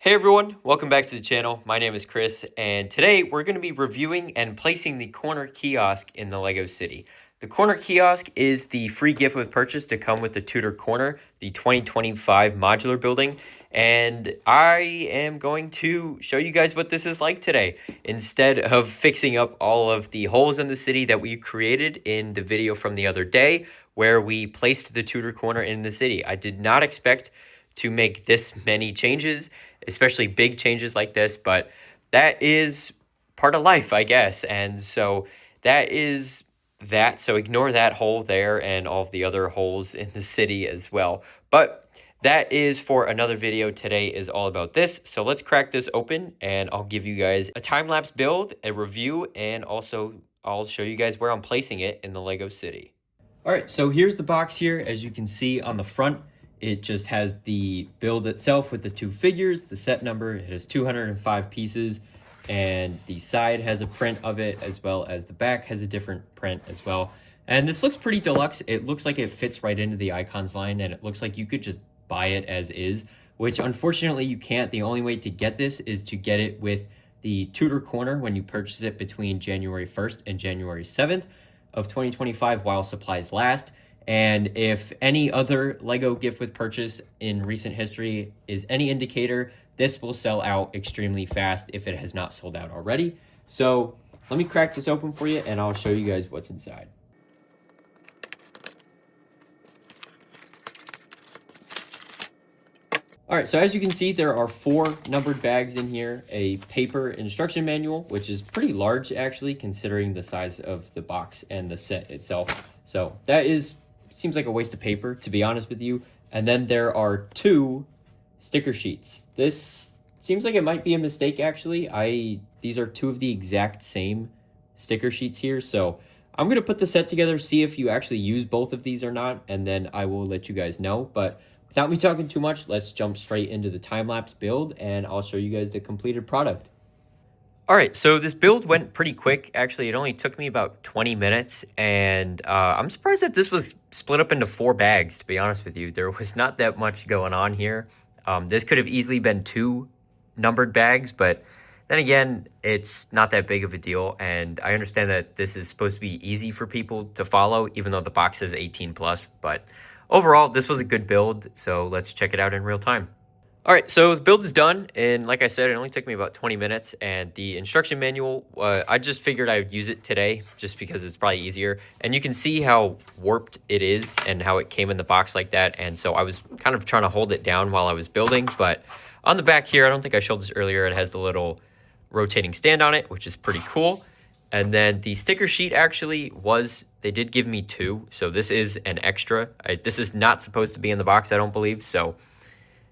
Hey everyone, welcome back to the channel. My name is Chris, and today we're going to be reviewing and placing the corner kiosk in the LEGO City. The corner kiosk is the free gift with purchase to come with the Tudor Corner, the 2025 modular building, and I am going to show you guys what this is like today. Instead of fixing up all of the holes in the city that we created in the video from the other day, where we placed the Tudor Corner in the city. I did not expect to make this many changes, especially big changes like this, but that is part of life, I guess. And so that is that. So ignore that hole there and all of the other holes in the city as well. But that is for another video. Today is all about this. So let's crack this open and I'll give you guys a time-lapse build, a review, and also I'll show you guys where I'm placing it in the LEGO City. All right, so here's the box here. As you can see on the front, it just has the build itself with the two figures, the set number. It has 205 pieces, and the side has a print of it, as well as the back has a different print as well. And this looks pretty deluxe. It looks like it fits right into the icons line, and it looks like you could just buy it as is, which unfortunately you can't. The only way to get this is to get it with the Tudor Corner when you purchase it between January 1st and January 7th of 2025 while supplies last. And if any other LEGO gift with purchase in recent history is any indicator, this will sell out extremely fast if it has not sold out already. So let me crack this open for you and I'll show you guys what's inside. All right, so as you can see, there are 4 numbered bags in here, a paper instruction manual, which is pretty large actually, considering the size of the box and the set itself. So that seems like a waste of paper, to be honest with you. And then there are 2 sticker sheets. This seems like it might be a mistake, actually. These are 2 of the exact same sticker sheets here. So I'm going to put the set together, see if you actually use both of these or not, and then I will let you guys know. But without me talking too much, let's jump straight into the time-lapse build, and I'll show you guys the completed product. All right, so this build went pretty quick. Actually, it only took me about 20 minutes, and I'm surprised that this was split up into 4 bags, to be honest with you. There was not that much going on here. This could have easily been 2 numbered bags, but then again, it's not that big of a deal, and I understand that this is supposed to be easy for people to follow, even though the box says 18+, but overall, this was a good build, so let's check it out in real time. All right, so the build is done, and like I said, it only took me about 20 minutes, and the instruction manual, I just figured I would use it today, just because it's probably easier, and you can see how warped it is, and how it came in the box like that, and so I was kind of trying to hold it down while I was building, but on the back here, I don't think I showed this earlier, it has the little rotating stand on it, which is pretty cool, and then the sticker sheet actually they did give me 2, so this is an extra. This is not supposed to be in the box, I don't believe, so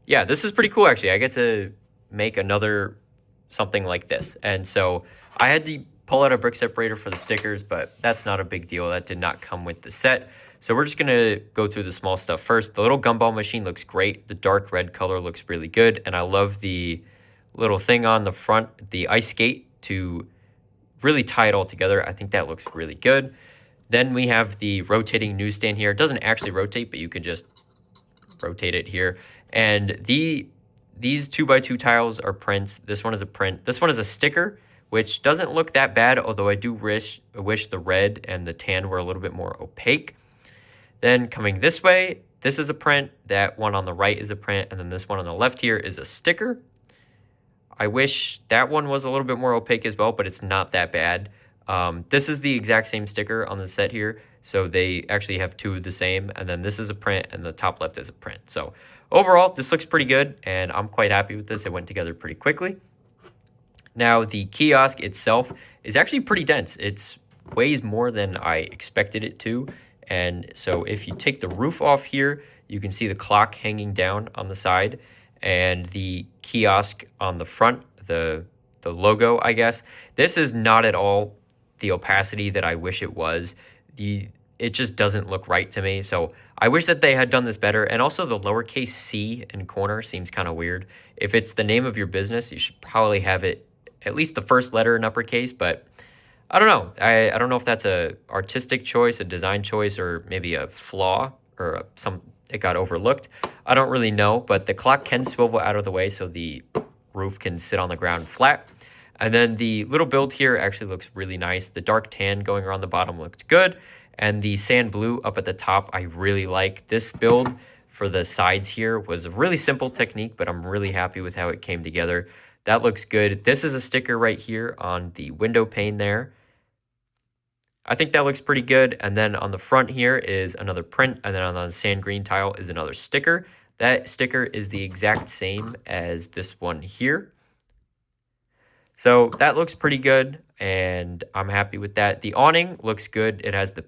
yeah, this is pretty cool, actually. I get to make another something like this. And so I had to pull out a brick separator for the stickers, but that's not a big deal. That did not come with the set. So we're just going to go through the small stuff first. The little gumball machine looks great. The dark red color looks really good. And I love the little thing on the front, the ice skate, to really tie it all together. I think that looks really good. Then we have the rotating newsstand here. It doesn't actually rotate, but you can just rotate it here. And these 2x2 tiles are prints. This one is a print. This one is a sticker, which doesn't look that bad, although I do wish the red and the tan were a little bit more opaque. Then coming this way, this is a print. That one on the right is a print. And then this one on the left here is a sticker. I wish that one was a little bit more opaque as well, but it's not that bad. This is the exact same sticker on the set here. So they actually have 2 of the same. And then this is a print and the top left is a print. So overall, this looks pretty good and I'm quite happy with this. It went together pretty quickly. Now the kiosk itself is actually pretty dense. It weighs more than I expected it to. And so if you take the roof off here, you can see the clock hanging down on the side and the kiosk on the front, the logo, I guess. This is not at all the opacity that I wish it was. It just doesn't look right to me. So I wish that they had done this better. And also the lowercase c in corner seems kind of weird. If it's the name of your business, you should probably have it at least the first letter in uppercase, but I don't know. I don't know if that's a artistic choice, a design choice, or maybe a flaw or it got overlooked. I don't really know, but the clock can swivel out of the way so the roof can sit on the ground flat. And then the little build here actually looks really nice. The dark tan going around the bottom looked good. And the sand blue up at the top, I really like. This build for the sides here was a really simple technique, but I'm really happy with how it came together. That looks good. This is a sticker right here on the window pane there. I think that looks pretty good. And then on the front here is another print. And then on the sand green tile is another sticker. That sticker is the exact same as this one here. So that looks pretty good, and I'm happy with that. The awning looks good. It has the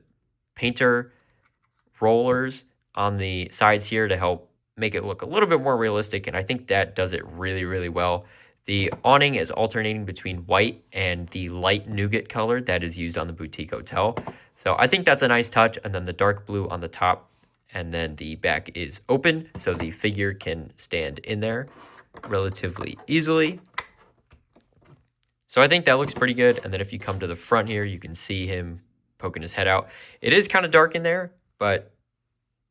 painter rollers on the sides here to help make it look a little bit more realistic, and I think that does it really, really well. The awning is alternating between white and the light nougat color that is used on the boutique hotel. So I think that's a nice touch, and then the dark blue on the top, and then the back is open, so the figure can stand in there relatively easily. So I think that looks pretty good. And then if you come to the front here, you can see him poking his head out. It is kind of dark in there, but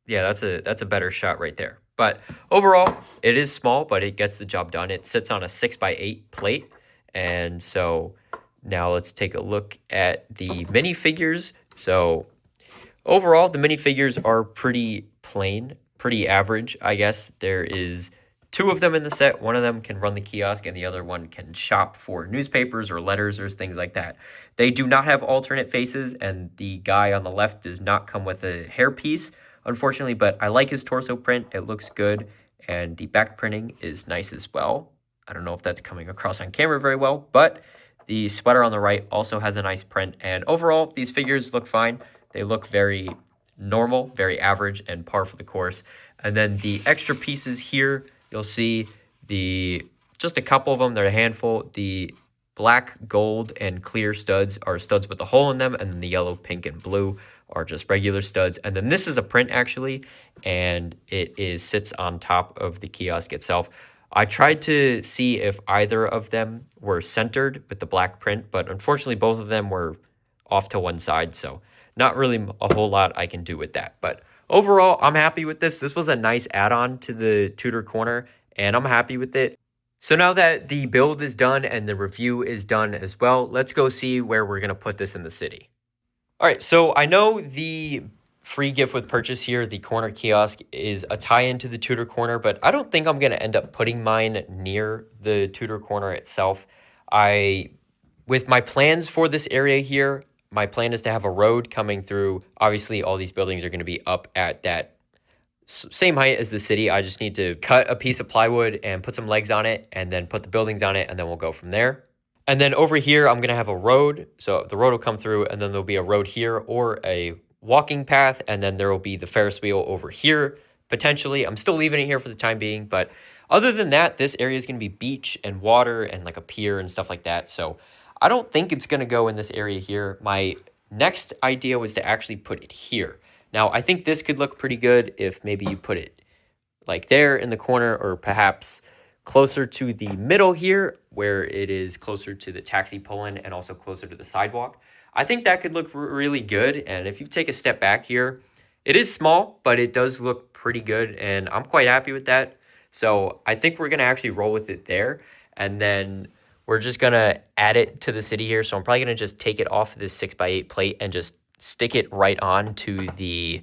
yeah, that's a better shot right there. But overall, it is small, but it gets the job done. It sits on a 6x8 plate. And so now let's take a look at the minifigures. So overall, the minifigures are pretty plain, pretty average, I guess. There is 2 of them in the set. One of them can run the kiosk and the other one can shop for newspapers or letters or things like that. They do not have alternate faces, and the guy on the left does not come with a hairpiece, unfortunately, but I like his torso print. It looks good, and the back printing is nice as well. I don't know if that's coming across on camera very well, but the sweater on the right also has a nice print, and overall, these figures look fine. They look very normal, very average, and par for the course. And then the extra pieces here, you'll see just a couple of them. They're a handful. The black, gold, and clear studs are studs with a hole in them, and then the yellow, pink, and blue are just regular studs. And then this is a print, actually, and it sits on top of the kiosk itself. I tried to see if either of them were centered with the black print, but unfortunately both of them were off to one side, so not really a whole lot I can do with that. But overall, I'm happy with this. This was a nice add-on to the Tudor Corner, and I'm happy with it. So now that the build is done and the review is done as well, let's go see where we're going to put this in the city. All right, so I know the free gift with purchase here, the corner kiosk, is a tie-in to the Tudor Corner, but I don't think I'm going to end up putting mine near the Tudor Corner itself. With my plans for this area here, my plan is to have a road coming through. Obviously, all these buildings are going to be up at that same height as the city. I just need to cut a piece of plywood and put some legs on it, and then put the buildings on it, and then we'll go from there. And then over here, I'm going to have a road. So the road will come through, and then there'll be a road here or a walking path, and then there will be the Ferris wheel over here, potentially. I'm still leaving it here for the time being, but other than that, this area is going to be beach and water and like a pier and stuff like that. So I don't think it's going to go in this area here. My next idea was to actually put it here. Now, I think this could look pretty good if maybe you put it like there in the corner, or perhaps closer to the middle here where it is closer to the taxi pull-in and also closer to the sidewalk. I think that could look really good. And if you take a step back here, it is small, but it does look pretty good, and I'm quite happy with that. So I think we're going to actually roll with it there, and then we're just going to add it to the city here. So I'm probably going to just take it off of this 6x8 plate and just stick it right on to the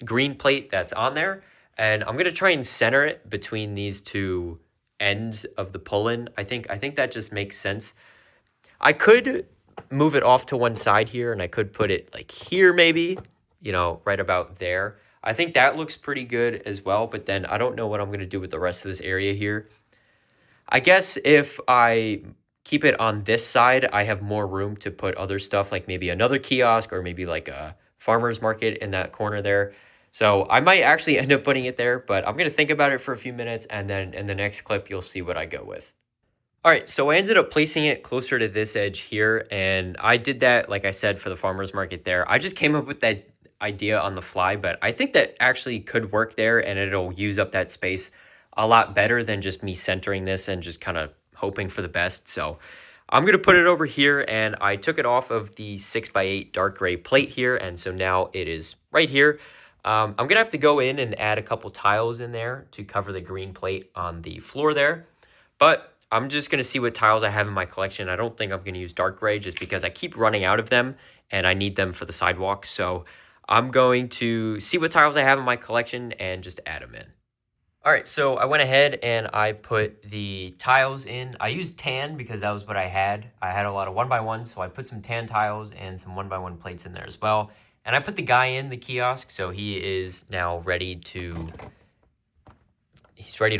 green plate that's on there. And I'm going to try and center it between these two ends of the pull-in. I think that just makes sense. I could move it off to one side here, and I could put it like here maybe, right about there. I think that looks pretty good as well, but then I don't know what I'm going to do with the rest of this area here. I guess if I keep it on this side, I have more room to put other stuff, like maybe another kiosk or maybe like a farmer's market in that corner there. So I might actually end up putting it there, but I'm going to think about it for a few minutes, and then in the next clip, you'll see what I go with. All right, so I ended up placing it closer to this edge here, and I did that, like I said, for the farmer's market there. I just came up with that idea on the fly, but I think that actually could work there, and it'll use up that space a lot better than just me centering this and just kind of hoping for the best. So I'm going to put it over here, and I took it off of the 6x8 dark gray plate here, and so now it is right here. I'm going to have to go in and add a couple tiles in there to cover the green plate on the floor there. But I'm just going to see what tiles I have in my collection. I don't think I'm going to use dark gray just because I keep running out of them and I need them for the sidewalk. So I'm going to see what tiles I have in my collection and just add them in. All right, so I went ahead and I put the tiles in. I used tan because that was what I had. I had a lot of 1x1s, so I put some tan tiles and some 1x1 plates in there as well. And I put the guy in the kiosk, so he is now ready to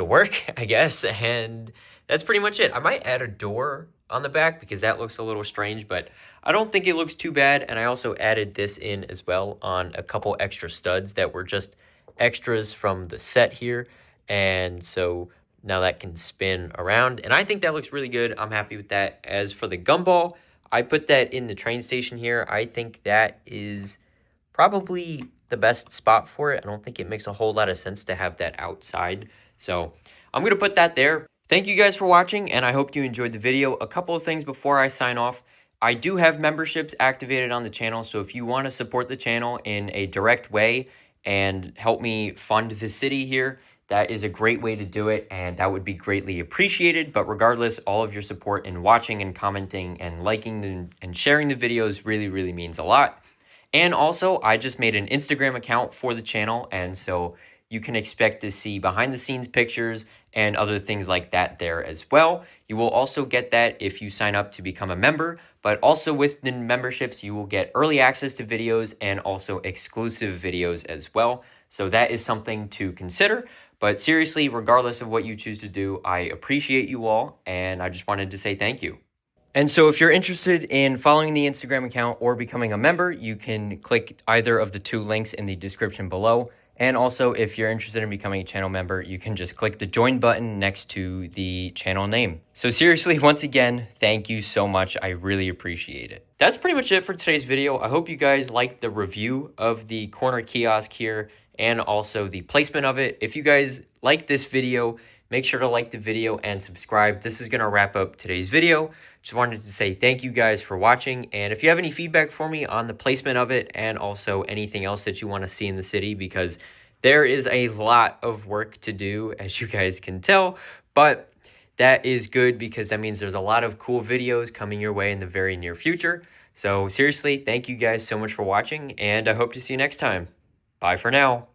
work, I guess. And that's pretty much it. I might add a door on the back because that looks a little strange, but I don't think it looks too bad. And I also added this in as well on a couple extra studs that were just extras from the set here. And so now that can spin around. And I think that looks really good. I'm happy with that. As for the gumball, I put that in the train station here. I think that is probably the best spot for it. I don't think it makes a whole lot of sense to have that outside. So I'm going to put that there. Thank you guys for watching, and I hope you enjoyed the video. A couple of things before I sign off. I do have memberships activated on the channel, so if you want to support the channel in a direct way and help me fund the city here, that is a great way to do it, and that would be greatly appreciated. But regardless, all of your support in watching and commenting and liking and sharing the videos really, really means a lot. And also, I just made an Instagram account for the channel, and so you can expect to see behind-the-scenes pictures and other things like that there as well. You will also get that if you sign up to become a member, but also with the memberships, you will get early access to videos and also exclusive videos as well. So that is something to consider. But seriously, regardless of what you choose to do, I appreciate you all, and I just wanted to say thank you. And so if you're interested in following the Instagram account or becoming a member, you can click either of the two links in the description below. And also, if you're interested in becoming a channel member, you can just click the join button next to the channel name. So seriously, once again, thank you so much. I really appreciate it. That's pretty much it for today's video. I hope you guys liked the review of the corner kiosk here and also the placement of it. If you guys like this video, make sure to like the video and subscribe. This is going to wrap up today's video. Just wanted to say thank you guys for watching. And if you have any feedback for me on the placement of it and also anything else that you want to see in the city, because there is a lot of work to do, as you guys can tell, but that is good because that means there's a lot of cool videos coming your way in the very near future. So seriously, thank you guys so much for watching, and I hope to see you next time. Bye for now.